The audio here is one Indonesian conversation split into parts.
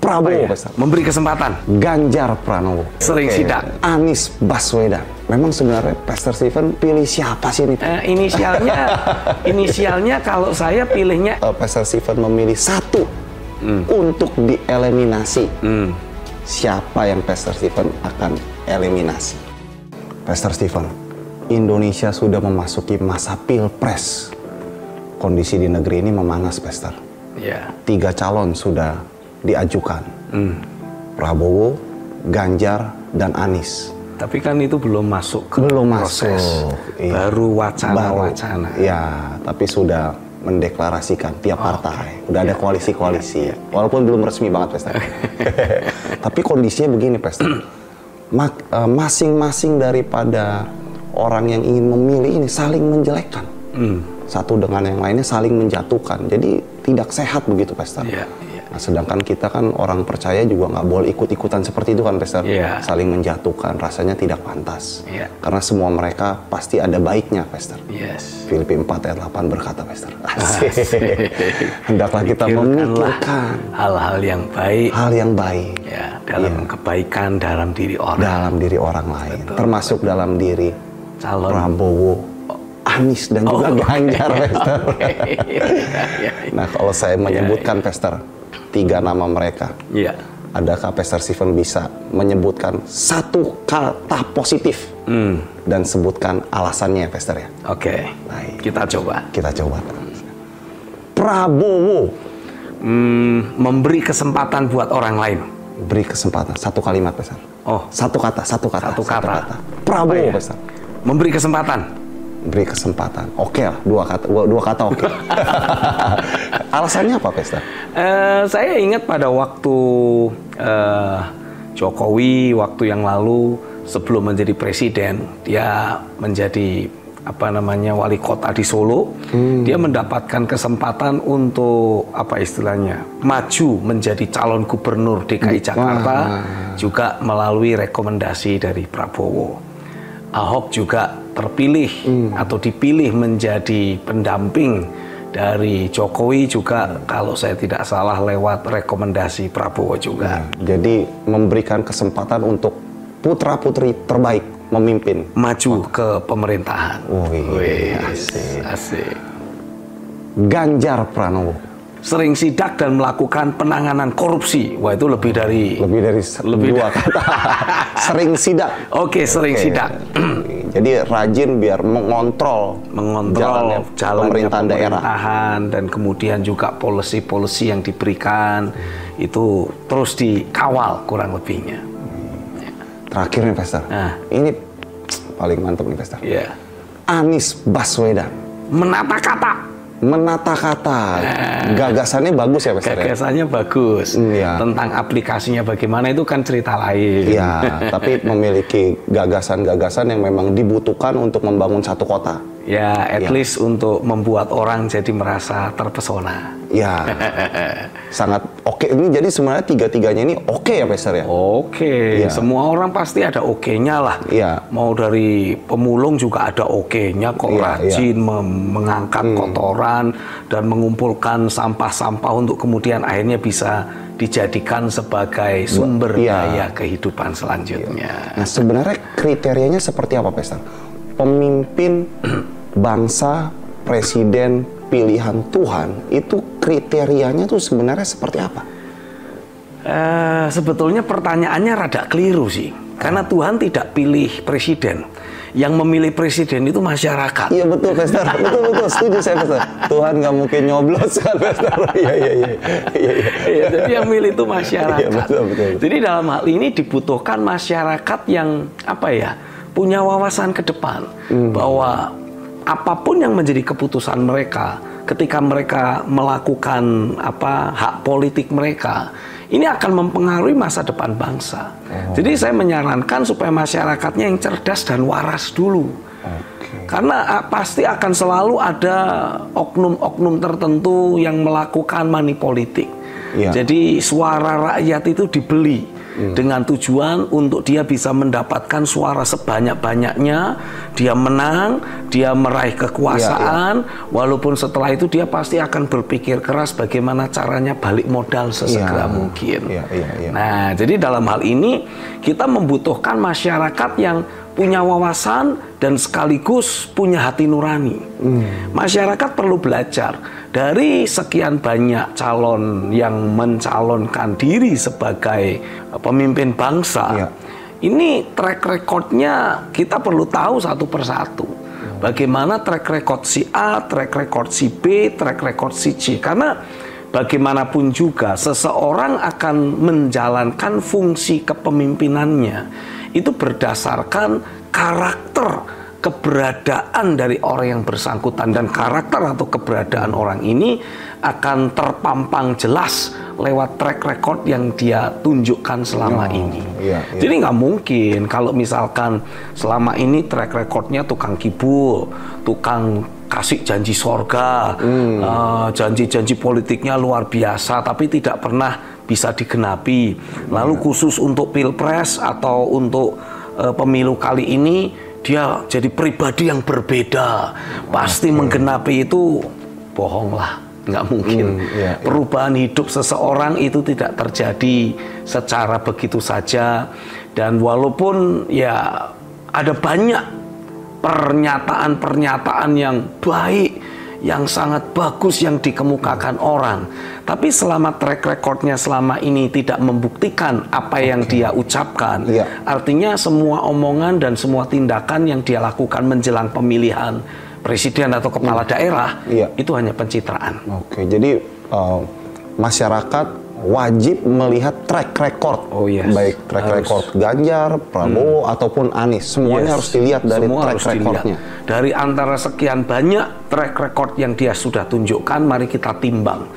Prabowo, Pastor. Memberi kesempatan. Ganjar Pranowo. Sering sidak. Anies Baswedan. Memang sebenarnya Pastor Stephen pilih siapa sih ini? Inisialnya kalau saya pilihnya Pastor Stephen memilih satu untuk dieliminasi. Siapa yang Pastor Stephen akan eliminasi? Pastor Stephen, Indonesia sudah memasuki masa pilpres. Kondisi di negeri ini memanas, Pastor. Ya. 3 calon sudah diajukan. Prabowo, Ganjar, dan Anies. Tapi kan itu belum masuk ke belum proses. Masuk. Iya. Baru wacana-wacana. Ya, tapi sudah mendeklarasikan tiap partai. Udah ada koalisi-koalisi. Walaupun belum resmi banget, Pastor. Tapi kondisinya begini, Pastor. Masing-masing daripada orang yang ingin memilih ini saling menjelekkan. Satu dengan yang lainnya saling menjatuhkan. Jadi tidak sehat begitu, Pastor. Nah, sedangkan kita kan orang percaya juga nggak boleh ikut-ikutan seperti itu kan, Pastor. Saling menjatuhkan, rasanya tidak pantas. Karena semua mereka pasti ada baiknya, Pastor. Filipi 4 ayat 8 berkata, Pastor. Hendaklah kita memikirkan hal-hal yang baik. Hal yang baik. Dalam kebaikan dalam diri orang. Dalam diri orang lain. Betul. Termasuk dalam diri calon Prabowo, Anies, dan juga Ganjar, Pastor. Nah, kalau saya menyebutkan, Pastor, 3 nama mereka. Adakah Pastor Stephen bisa menyebutkan satu kata positif dan sebutkan alasannya, Pastor ya? Baik. Kita coba. Prabowo memberi kesempatan buat orang lain. Beri kesempatan. Satu kalimat, Pastor. Satu kata. Prabowo, Pastor. Memberi kesempatan. Beri kesempatan. Oke lah, dua kata oke. Alasannya apa, Pastor? Saya ingat pada waktu Jokowi waktu yang lalu sebelum menjadi presiden, dia menjadi wali kota di Solo. Dia mendapatkan kesempatan untuk maju menjadi calon gubernur DKI Jakarta, juga melalui rekomendasi dari Prabowo. Ahok juga terpilih atau dipilih menjadi pendamping dari Jokowi juga, kalau saya tidak salah lewat rekomendasi Prabowo juga. Jadi memberikan kesempatan untuk putra-putri terbaik memimpin, maju ke pemerintahan. Asik. Ganjar Pranowo sering sidak dan melakukan penanganan korupsi. Wah, itu lebih dari dua kata. Sering sidak. Sering sidak. Jadi rajin biar mengontrol jalannya pemerintahan daerah, dan kemudian juga policy yang diberikan itu terus dikawal kurang lebihnya. Terakhir nih, Pastor. Ini paling mantap nih, Pastor. Anies Baswedan menata kata. Gagasannya bagus ya, Pastor? Gagasannya bagus. Tentang aplikasinya bagaimana itu kan cerita lain. Tapi memiliki gagasan-gagasan yang memang dibutuhkan untuk membangun satu kota. At least untuk membuat orang jadi merasa terpesona. Sangat oke. Ini jadi sebenarnya tiga-tiganya ini oke ya, Pastor ya? Semua orang pasti ada oke-nya lah. Mau dari pemulung juga ada oke-nya kok. Rajin mengangkat kotoran dan mengumpulkan sampah-sampah untuk kemudian akhirnya bisa dijadikan sebagai sumber daya kehidupan selanjutnya. Nah, sebenarnya kriterianya seperti apa, Pastor? Pemimpin bangsa, presiden pilihan Tuhan, itu kriterianya tuh sebenarnya seperti apa? Sebetulnya pertanyaannya rada keliru sih. Karena Tuhan tidak pilih presiden. Yang memilih presiden itu masyarakat. Iya, betul, Pastor. Betul, setuju saya, Pastor. Tuhan nggak mungkin nyoblos kan, Pastor. Jadi yang milih itu masyarakat. Betul. Jadi dalam hal ini dibutuhkan masyarakat yang punya wawasan ke depan, bahwa apapun yang menjadi keputusan mereka ketika mereka melakukan hak politik mereka, ini akan mempengaruhi masa depan bangsa. Jadi saya menyarankan supaya masyarakatnya yang cerdas dan waras dulu. Karena pasti akan selalu ada oknum-oknum tertentu yang melakukan money politik. Jadi suara rakyat itu dibeli dengan tujuan untuk dia bisa mendapatkan suara sebanyak-banyaknya, dia menang, dia meraih kekuasaan, walaupun setelah itu dia pasti akan berpikir keras bagaimana caranya balik modal sesegera mungkin. Nah, jadi dalam hal ini kita membutuhkan masyarakat yang punya wawasan dan sekaligus punya hati nurani. Masyarakat perlu belajar dari sekian banyak calon yang mencalonkan diri sebagai pemimpin bangsa. Ini track recordnya kita perlu tahu satu persatu. Bagaimana track record si A, track record si B, track record si C. Karena bagaimanapun juga seseorang akan menjalankan fungsi kepemimpinannya itu berdasarkan karakter keberadaan dari orang yang bersangkutan, dan karakter atau keberadaan orang ini akan terpampang jelas lewat track record yang dia tunjukkan selama ini. Jadi nggak mungkin kalau misalkan selama ini track recordnya tukang kibul, tukang kasih janji sorga, janji-janji politiknya luar biasa, tapi tidak pernah bisa digenapi. Lalu khusus untuk pilpres atau untuk pemilu kali ini, dia jadi pribadi yang berbeda. Pasti menggenapi itu bohong lah, nggak mungkin. Perubahan hidup seseorang itu tidak terjadi secara begitu saja. Dan walaupun ya ada banyak pernyataan-pernyataan yang baik, yang sangat bagus yang dikemukakan orang, tapi selama track recordnya selama ini tidak membuktikan apa yang dia ucapkan, artinya semua omongan dan semua tindakan yang dia lakukan menjelang pemilihan presiden atau kepala daerah itu hanya pencitraan. Jadi masyarakat wajib melihat track record, baik track record Ganjar, Prabowo ataupun Anies, semuanya harus dilihat dari track recordnya. Dari antara sekian banyak track record yang dia sudah tunjukkan, mari kita timbang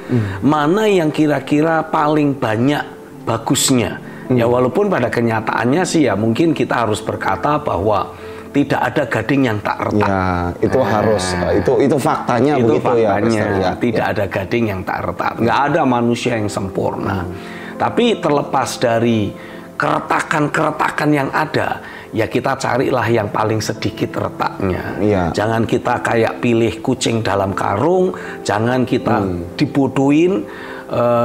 mana yang kira-kira paling banyak bagusnya. Ya walaupun pada kenyataannya sih ya mungkin kita harus berkata bahwa tidak ada gading yang tak retak. Itu harus, itu faktanya itu begitu faktanya, ya. Tidak ada gading yang tak retak. Nggak ada manusia yang sempurna. Tapi terlepas dari keretakan-keretakan yang ada, ya kita carilah yang paling sedikit retaknya. Jangan kita kayak pilih kucing dalam karung, jangan kita dibodohin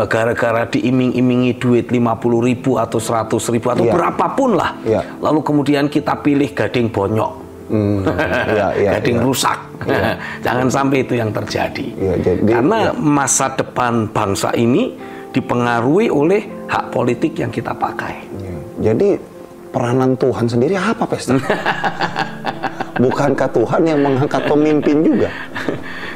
gara-gara diiming-imingi duit 50.000 atau 100.000 atau berapapun lah. Lalu kemudian kita pilih gading bonyok, gading rusak. Jangan sampai itu yang terjadi. Karena masa depan bangsa ini dipengaruhi oleh hak politik yang kita pakai. Jadi peranan Tuhan sendiri apa, Pastor? Bukankah Tuhan yang mengangkat pemimpin juga?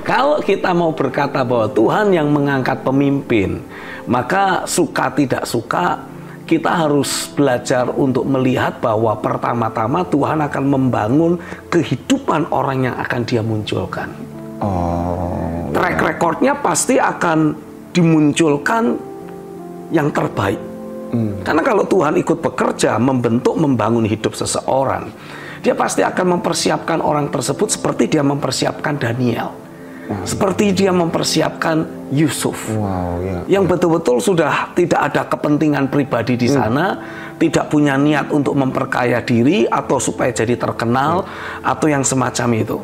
Kalau kita mau berkata bahwa Tuhan yang mengangkat pemimpin, maka suka tidak suka kita harus belajar untuk melihat bahwa pertama-tama Tuhan akan membangun kehidupan orang yang akan dia munculkan. Track recordnya pasti akan dimunculkan yang terbaik. Karena kalau Tuhan ikut bekerja, membentuk, membangun hidup seseorang, dia pasti akan mempersiapkan orang tersebut seperti dia mempersiapkan Daniel, seperti dia mempersiapkan Yusuf, yang betul-betul sudah tidak ada kepentingan pribadi di sana, tidak punya niat untuk memperkaya diri atau supaya jadi terkenal atau yang semacam itu.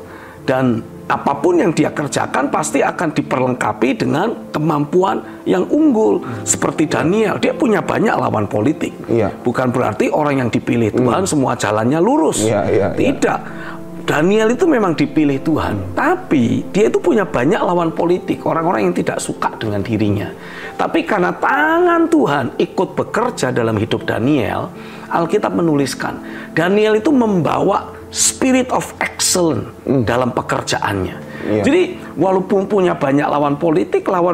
Dan apapun yang dia kerjakan pasti akan diperlengkapi dengan kemampuan yang unggul. Seperti Daniel, dia punya banyak lawan politik. Bukan berarti orang yang dipilih Tuhan semua jalannya lurus. Tidak. Daniel itu memang dipilih Tuhan, tapi dia itu punya banyak lawan politik, orang-orang yang tidak suka dengan dirinya. Tapi karena tangan Tuhan ikut bekerja dalam hidup Daniel, Alkitab menuliskan, Daniel itu membawa spirit of excellence dalam pekerjaannya. Jadi walaupun punya banyak lawan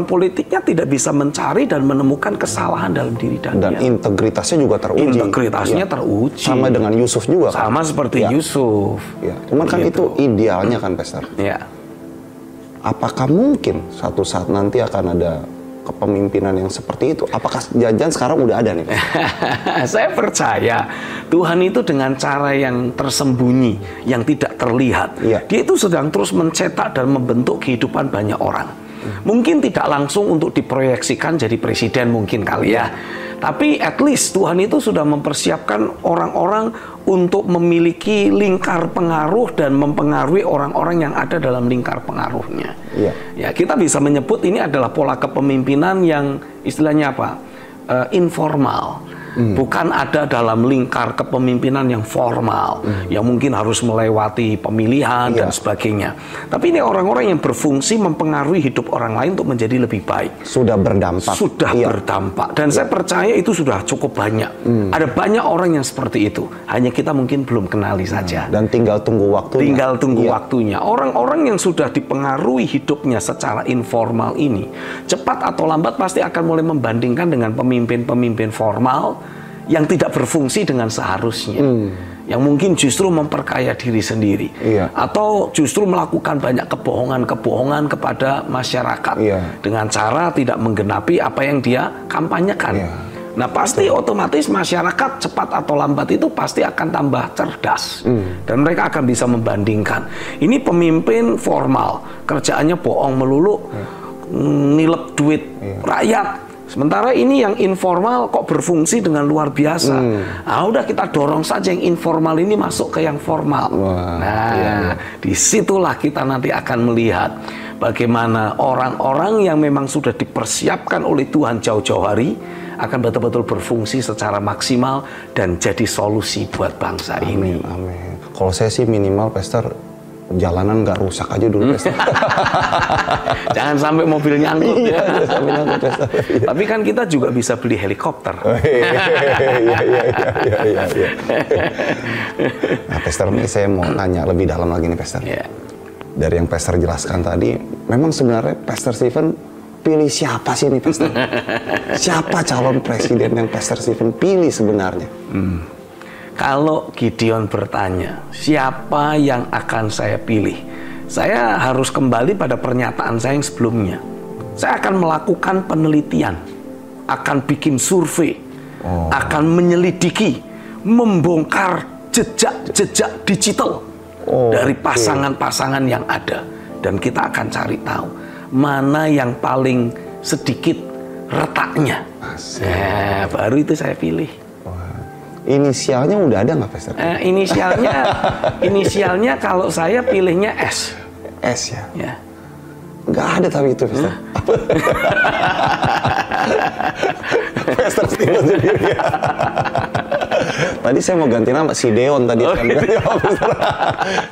politiknya tidak bisa mencari dan menemukan kesalahan dalam diri Daniel. Dan integritasnya juga teruji. Integritasnya teruji. Sama dengan Yusuf juga. Sama seperti Yusuf. Cuman kan itu idealnya kan, Pastor. Apakah mungkin suatu saat nanti akan ada kepemimpinan yang seperti itu? Apakah jangan sekarang udah ada nih? Saya percaya Tuhan itu dengan cara yang tersembunyi, yang tidak terlihat, dia itu sedang terus mencetak dan membentuk kehidupan banyak orang. Mungkin tidak langsung untuk diproyeksikan jadi presiden mungkin kali ya, Tapi at least Tuhan itu sudah mempersiapkan orang-orang untuk memiliki lingkar pengaruh dan mempengaruhi orang-orang yang ada dalam lingkar pengaruhnya. Ya, kita bisa menyebut ini adalah pola kepemimpinan yang istilahnya apa? Informal. Bukan ada dalam lingkar kepemimpinan yang formal, yang mungkin harus melewati pemilihan dan sebagainya. Tapi ini orang-orang yang berfungsi mempengaruhi hidup orang lain untuk menjadi lebih baik. Sudah berdampak. Sudah berdampak. Dan saya percaya itu sudah cukup banyak. Ada banyak orang yang seperti itu. Hanya kita mungkin belum kenali saja. Dan tinggal tunggu waktunya. Tinggal tunggu waktunya. Orang-orang yang sudah dipengaruhi hidupnya secara informal ini, cepat atau lambat pasti akan mulai membandingkan dengan pemimpin-pemimpin formal yang tidak berfungsi dengan seharusnya, yang mungkin justru memperkaya diri sendiri, atau justru melakukan banyak kebohongan-kebohongan kepada masyarakat dengan cara tidak menggenapi apa yang dia kampanyekan. Nah, pasti otomatis masyarakat cepat atau lambat itu pasti akan tambah cerdas, dan mereka akan bisa membandingkan. Ini pemimpin formal, kerjaannya bohong melulu, nilep duit rakyat. Sementara ini yang informal kok berfungsi dengan luar biasa. Nah, udah kita dorong saja yang informal ini masuk ke yang formal. Disitulah kita nanti akan melihat bagaimana orang-orang yang memang sudah dipersiapkan oleh Tuhan jauh-jauh hari akan betul-betul berfungsi secara maksimal dan jadi solusi buat bangsa ini. Amin. Kalau saya sih minimal, Pastor, jalanan nggak rusak aja dulu, Pastor. Jangan sampai mobilnya angkut ya. Tapi kan kita juga bisa beli helikopter. Nah, Pastor, ini saya mau nanya lebih dalam lagi nih, Pastor. Dari yang Pastor jelaskan tadi, memang sebenarnya Pastor Stephen pilih siapa sih nih, Pastor? Siapa calon presiden yang Pastor Stephen pilih sebenarnya? Kalau Gideon bertanya, siapa yang akan saya pilih? Saya harus kembali pada pernyataan saya yang sebelumnya. Saya akan melakukan penelitian, akan bikin survei, akan menyelidiki, membongkar jejak-jejak digital dari pasangan-pasangan yang ada. Dan kita akan cari tahu mana yang paling sedikit retaknya. Baru itu saya pilih. Inisialnya udah ada nggak, Pastor? Inisialnya kalau saya pilihnya S. S ya? Nggak ada tapi itu, Pastor. Pastor Stephen sendiri. Tadi saya mau ganti nama si Deon tadi.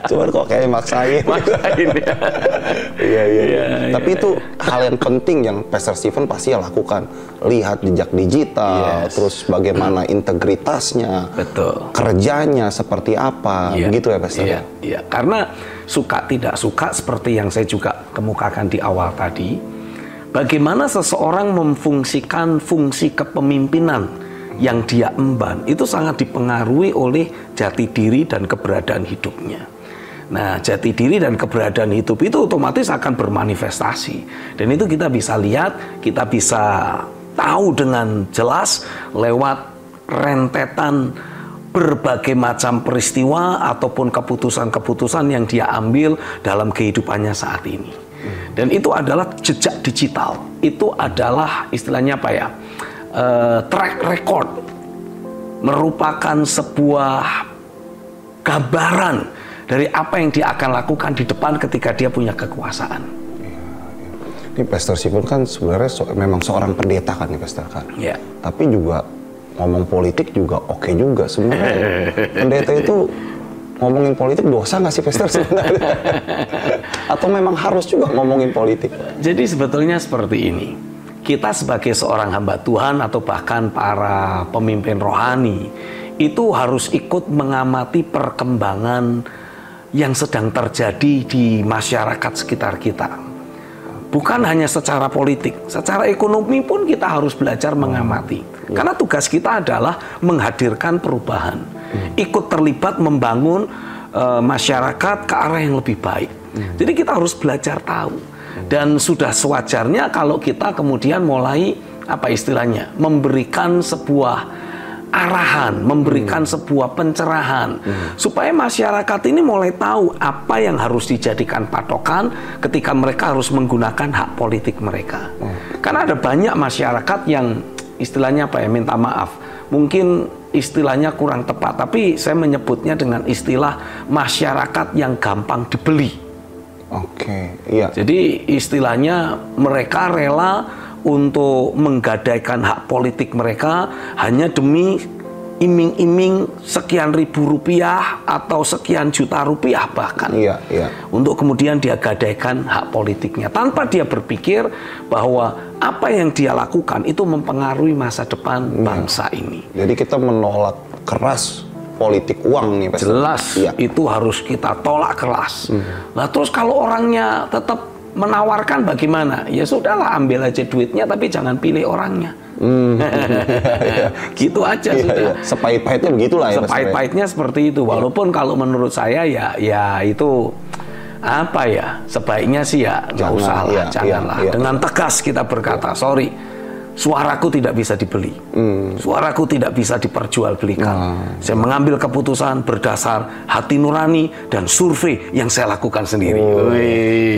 Cuman kok kayak maksain. Iya. Tapi itu hal yang penting yang Pastor Stephen pasti lakukan. Lihat jejak digital, terus bagaimana integritasnya, kerjanya seperti apa, begitu ya, Pastor? Iya. Karena suka tidak suka seperti yang saya juga kemukakan di awal tadi, bagaimana seseorang memfungsikan fungsi kepemimpinan yang dia emban itu sangat dipengaruhi oleh jati diri dan keberadaan hidupnya. Nah, jati diri dan keberadaan hidup itu otomatis akan bermanifestasi. Dan itu kita bisa lihat, kita bisa tahu dengan jelas lewat rentetan berbagai macam peristiwa ataupun keputusan-keputusan yang dia ambil dalam kehidupannya saat ini. Dan itu adalah jejak digital. Itu adalah istilahnya apa ya? Track record, merupakan sebuah gambaran dari apa yang dia akan lakukan di depan ketika dia punya kekuasaan. Ini Pastor Stephen kan sebenarnya memang seorang pendeta kan nih, Pastor kan. Tapi juga ngomong politik juga oke juga sebenarnya. Pendeta itu ngomongin politik dosa nggak sih, Pastor, sebenarnya? Atau memang harus juga ngomongin politik? Jadi sebetulnya seperti ini. Kita sebagai seorang hamba Tuhan atau bahkan para pemimpin rohani itu harus ikut mengamati perkembangan yang sedang terjadi di masyarakat sekitar kita. Bukan hanya secara politik, secara ekonomi pun kita harus belajar mengamati. Karena tugas kita adalah menghadirkan perubahan. Ikut terlibat membangun masyarakat ke arah yang lebih baik. Jadi kita harus belajar tahu. Dan sudah sewajarnya kalau kita kemudian mulai apa istilahnya memberikan sebuah arahan, memberikan sebuah pencerahan supaya masyarakat ini mulai tahu apa yang harus dijadikan patokan ketika mereka harus menggunakan hak politik mereka. Karena ada banyak masyarakat yang istilahnya apa ya, minta maaf. Mungkin istilahnya kurang tepat, tapi saya menyebutnya dengan istilah masyarakat yang gampang dibeli. Oke, iya. Jadi istilahnya mereka rela untuk menggadaikan hak politik mereka hanya demi iming-iming sekian ribu rupiah atau sekian juta rupiah bahkan, untuk kemudian dia gadaikan hak politiknya tanpa dia berpikir bahwa apa yang dia lakukan itu mempengaruhi masa depan bangsa ini. Jadi kita menolak keras politik uang nih, Pak. Jelas, itu harus kita tolak keras. Nah terus kalau orangnya tetap menawarkan bagaimana? Ya sudahlah, ambil aja duitnya tapi jangan pilih orangnya. Gitu aja sudah. Sepahit-pahitnya begitulah ya. Sepahit-pahitnya seperti itu. Walaupun kalau menurut saya ya itu apa ya, sebaiknya sih ya nggak usah lah, janganlah. Dengan tegas kita berkata, sorry, suaraku tidak bisa dibeli, suaraku tidak bisa diperjualbelikan. Saya mengambil keputusan berdasar hati nurani dan survei yang saya lakukan sendiri.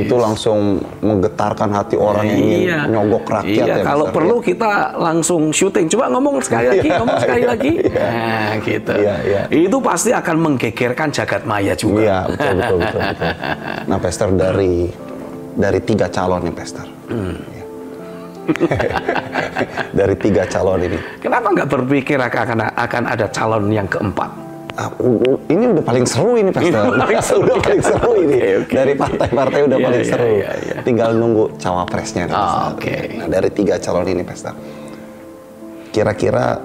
Itu langsung menggetarkan hati orang yang ingin nyogok rakyat. Iya, kalau perlu kita langsung syuting. Coba ngomong sekali lagi, ngomong sekali lagi. Nah, gitu. Itu pasti akan menggegerkan jagat maya juga. Iya, betul. Nah, Pastor, dari 3 calon nih, Pastor. Dari 3 calon ini, kenapa nggak berpikir akan ada calon yang keempat? Ini udah paling seru ini, Pastor. Udah paling seru ini. Dari partai-partai udah paling seru. Tinggal nunggu cawapresnya. Nah, dari 3 calon ini, Pastor, kira-kira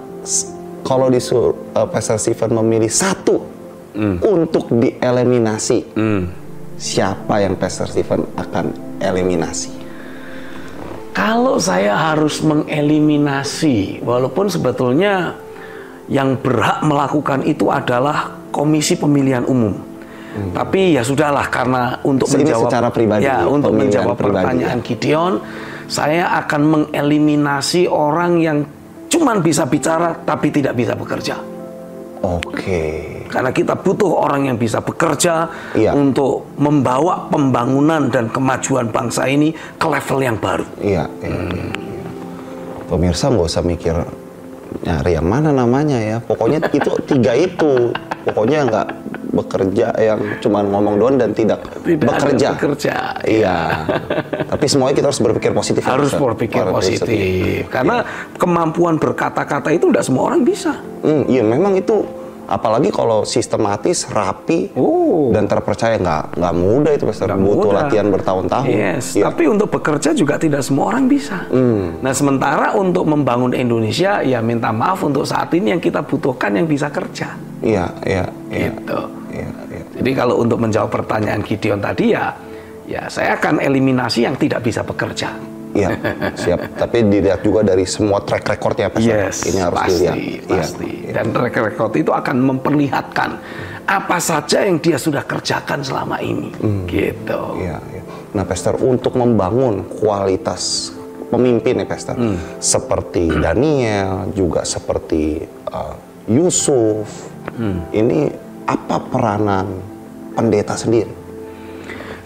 kalau disuruh Pastor Stephen memilih satu untuk dieliminasi, siapa yang Pastor Stephen akan eliminasi? Kalau saya harus mengeliminasi, walaupun sebetulnya yang berhak melakukan itu adalah Komisi Pemilihan Umum. Tapi ya sudahlah, karena untuk menjawab secara pribadi, untuk menjawab pertanyaan Gideon, saya akan mengeliminasi orang yang cuman bisa bicara tapi tidak bisa bekerja. Karena kita butuh orang yang bisa bekerja untuk membawa pembangunan dan kemajuan bangsa ini ke level yang baru. Pemirsa nggak usah mikir nyari yang mana namanya ya. Pokoknya itu 3 itu. Pokoknya nggak bekerja, yang cuma ngomong doang dan tidak bekerja. Tapi semuanya kita harus berpikir positif. Harus berpikir positif. Karena kemampuan berkata-kata itu tidak semua orang bisa. Iya, memang itu. Apalagi kalau sistematis, rapi, dan terpercaya, nggak mudah itu, Pastor. Butuh latihan bertahun-tahun. Tapi untuk bekerja juga tidak semua orang bisa. Nah, sementara untuk membangun Indonesia, ya minta maaf, untuk saat ini yang kita butuhkan yang bisa kerja. Gitu. Jadi kalau untuk menjawab pertanyaan Gideon tadi, ya saya akan eliminasi yang tidak bisa bekerja. Siap. Tapi dilihat juga dari semua track recordnya, Pastor. Ini harus dilihat. Pasti. Dan track record itu akan memperlihatkan apa saja yang dia sudah kerjakan selama ini. Gitu. Nah, Pastor, untuk membangun kualitas pemimpin ya, Pastor, seperti Daniel, juga seperti Yusuf, ini apa peranan pendeta sendiri?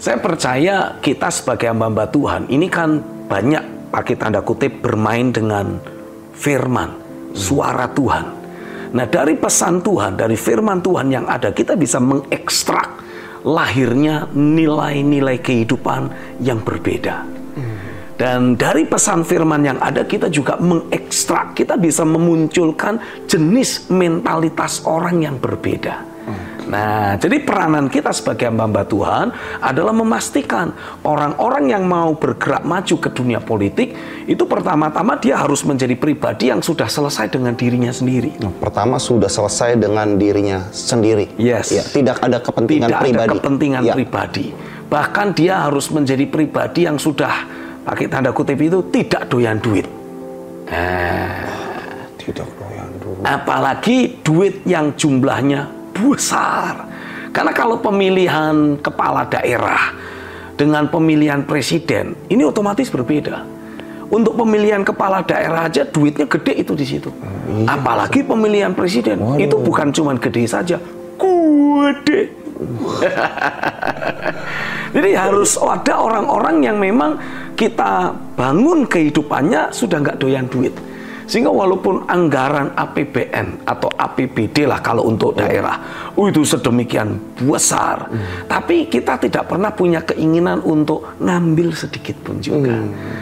Saya percaya kita sebagai hamba Tuhan ini kan banyak, pakai tanda kutip, bermain dengan firman, suara Tuhan. Nah, dari pesan Tuhan, dari firman Tuhan yang ada, kita bisa mengekstrak lahirnya nilai-nilai kehidupan yang berbeda. Dan dari pesan firman yang ada, kita juga mengekstrak, kita bisa memunculkan jenis mentalitas orang yang berbeda. Nah, jadi peranan kita sebagai hamba Tuhan adalah memastikan orang-orang yang mau bergerak maju ke dunia politik itu pertama-tama dia harus menjadi pribadi yang sudah selesai dengan dirinya sendiri. Pertama, sudah selesai dengan dirinya sendiri. Tidak ada kepentingan pribadi. Tidak ada kepentingan pribadi. Bahkan dia harus menjadi pribadi yang sudah, pakai tanda kutip itu, tidak doyan duit. Tidak doyan duit. Apalagi duit yang jumlahnya besar. Karena kalau pemilihan kepala daerah dengan pemilihan presiden ini otomatis berbeda. Untuk pemilihan kepala daerah aja duitnya gede itu di situ. Apalagi pemilihan presiden. Itu bukan cuma gede saja, gede. Jadi harus ada orang-orang yang memang kita bangun kehidupannya sudah nggak doyan duit. Sehingga walaupun anggaran APBN atau APBD lah kalau untuk daerah, itu sedemikian besar, tapi kita tidak pernah punya keinginan untuk ngambil sedikit pun juga.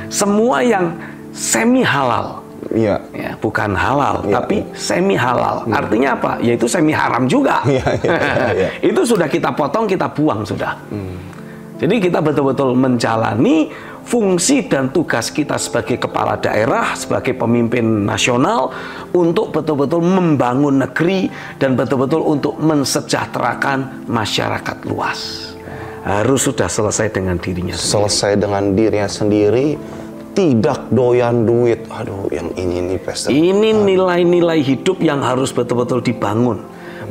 Semua yang semi halal, ya, bukan halal, tapi semi halal. Artinya apa? Yaitu semi haram juga. Itu sudah kita potong, kita buang sudah. Jadi kita betul-betul menjalani fungsi dan tugas kita sebagai kepala daerah, sebagai pemimpin nasional untuk betul-betul membangun negeri dan betul-betul untuk mensejahterakan masyarakat luas. Harus sudah selesai dengan dirinya sendiri. Selesai dengan dirinya sendiri, tidak doyan duit. Aduh, yang ini nih, Pastor. Ini nilai-nilai hidup yang harus betul-betul dibangun.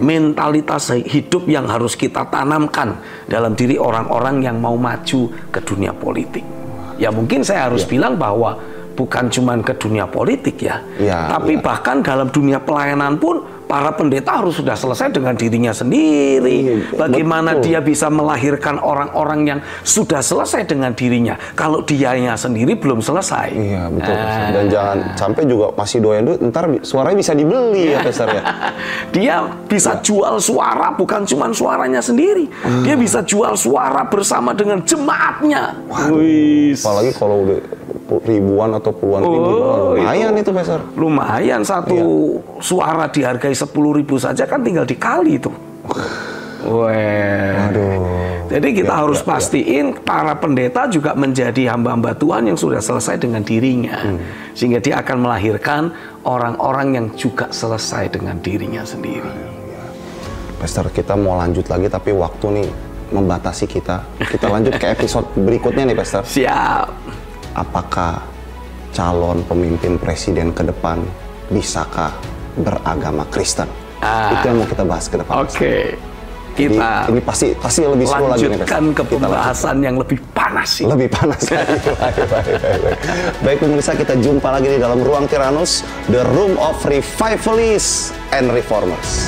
Mentalitas hidup yang harus kita tanamkan dalam diri orang-orang yang mau maju ke dunia politik. Ya mungkin saya harus bilang bahwa bukan cuma ke dunia politik tapi bahkan dalam dunia pelayanan pun para pendeta harus sudah selesai dengan dirinya sendiri. Bagaimana dia bisa melahirkan orang-orang yang sudah selesai dengan dirinya kalau dianya sendiri belum selesai. Iya, betul. Dan jangan sampai juga masih doyan duit, ntar suaranya bisa dibeli ya, Pastor ya. Dia bisa jual suara, bukan cuma suaranya sendiri. Dia bisa jual suara bersama dengan jemaatnya. Apalagi kalau udah ribuan atau puluhan ribu, lumayan itu, Pastor. Lumayan, satu suara dihargai 10.000 saja kan tinggal dikali itu. Jadi kita harus pastiin para pendeta juga menjadi hamba-hamba Tuhan yang sudah selesai dengan dirinya. Sehingga dia akan melahirkan orang-orang yang juga selesai dengan dirinya sendiri. Pastor, kita mau lanjut lagi tapi waktu nih membatasi kita. Kita lanjut ke episode berikutnya nih, Pastor. Siap. Apakah calon pemimpin presiden ke depan bisakah beragama Kristen? Itu yang mau kita bahas ke depan. Kita ini pasti lebih seru lagi nih, lanjutkan ke pembahasan yang lebih panas sih. Lebih panas lagi. Baik pemirsa, kita jumpa lagi di dalam Ruang Tyrannus, The Room of Revivalists and Reformers.